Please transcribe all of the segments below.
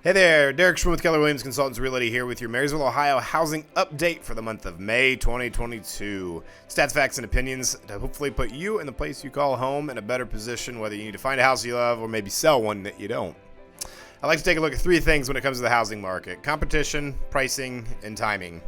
Hey there, Derek Schwinn with Keller Williams Consultants Realty here with your Marysville, Ohio housing update for the month of May 2022. Stats, facts, and opinions to hopefully put you in the place you call home in a better position, whether you need to find a house you love or maybe sell one that you don't. I'd like to take a look at three things when it comes to the housing market: competition, pricing, and timing.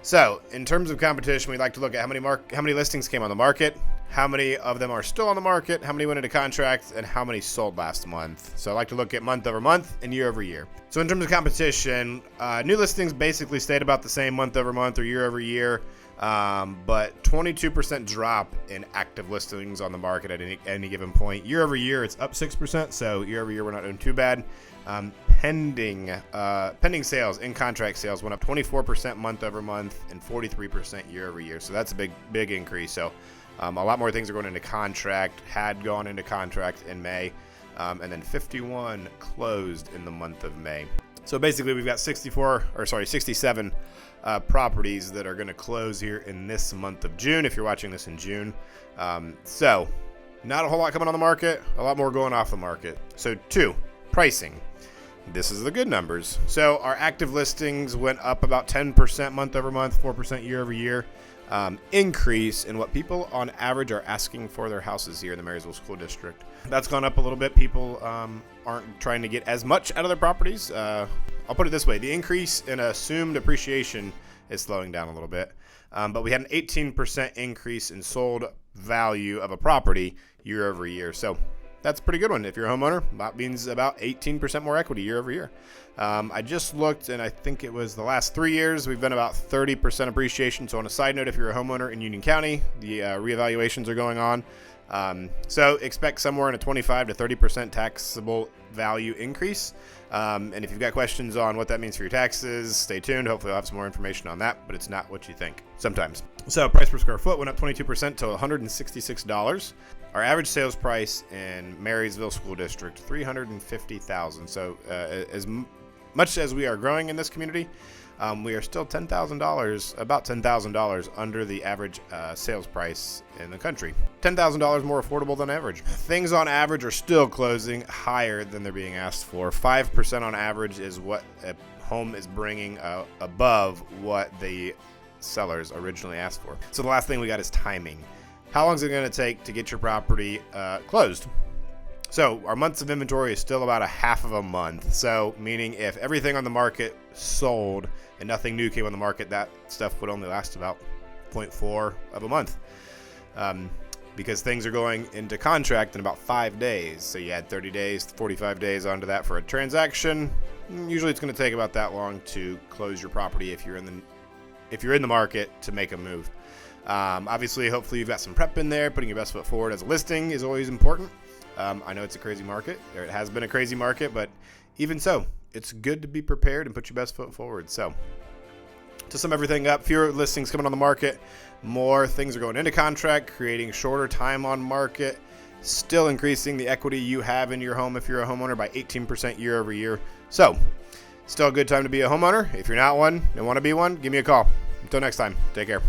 So, in terms of competition, we'd like to look at how many listings came on the market, how many of them are still on the market, how many went into contract, and how many sold last month. So I like to look at month over month and year over year. So in terms of competition, new listings basically stayed about the same month over month or year over year, but 22% drop in active listings on the market at any given point. Year over year, it's up 6%, so year over year, we're not doing too bad. Pending sales, in contract sales went up 24% month over month and 43% year over year. So that's a big increase. So a lot more things are going into contract, had gone into contract in May, and then 51 closed in the month of May. So basically we've got 67 properties that are going to close here in this month of June, if you're watching this in June. So not a whole lot coming on the market, a lot more going off the market. So 2, pricing. This is the good numbers. So our active listings went up about 10% month over month, 4% year over year. Increase in what people on average are asking for their houses here in the Marysville School District. That's gone up a little bit. People aren't trying to get as much out of their properties. I'll put it this way. The increase in assumed appreciation is slowing down a little bit. But we had an 18% increase in sold value of a property year over year. So that's a pretty good one. If you're a homeowner, that means about 18% more equity year over year. I just looked, and I think it was the last 3 years, we've been about 30% appreciation. So on a side note, if you're a homeowner in Union County, the reevaluations are going on. So expect somewhere in a 25 to 30% taxable value increase. And if you've got questions on what that means for your taxes, stay tuned. Hopefully I'll have some more information on that, but it's not what you think sometimes. So price per square foot went up 22% to $166. Our average sales price in Marysville School District, $350,000. So as much as we are growing in this community, we are still about $10,000 under the average sales price in the country. $10,000 more affordable than average. Things on average are still closing higher than they're being asked for. 5% on average is what a home is bringing above what the sellers originally asked for. So the last thing we got is timing. How long is it going to take to get your property closed? So our months of inventory is still about a half of a month. So meaning if everything on the market sold and nothing new came on the market, that stuff would only last about 0.4 of a month. Because things are going into contract in about 5 days. So you add 30 days, 45 days onto that for a transaction. Usually it's going to take about that long to close your property if you're in the market to make a move. Obviously, hopefully you've got some prep in there. Putting your best foot forward as a listing is always important. I know it's a crazy market, or it has been a crazy market, but even so, it's good to be prepared and put your best foot forward. So to sum everything up, fewer listings coming on the market, more things are going into contract, creating shorter time on market, still increasing the equity you have in your home if you're a homeowner by 18% year over year. So still a good time to be a homeowner. If you're not one and want to be one, give me a call. Until next time, take care.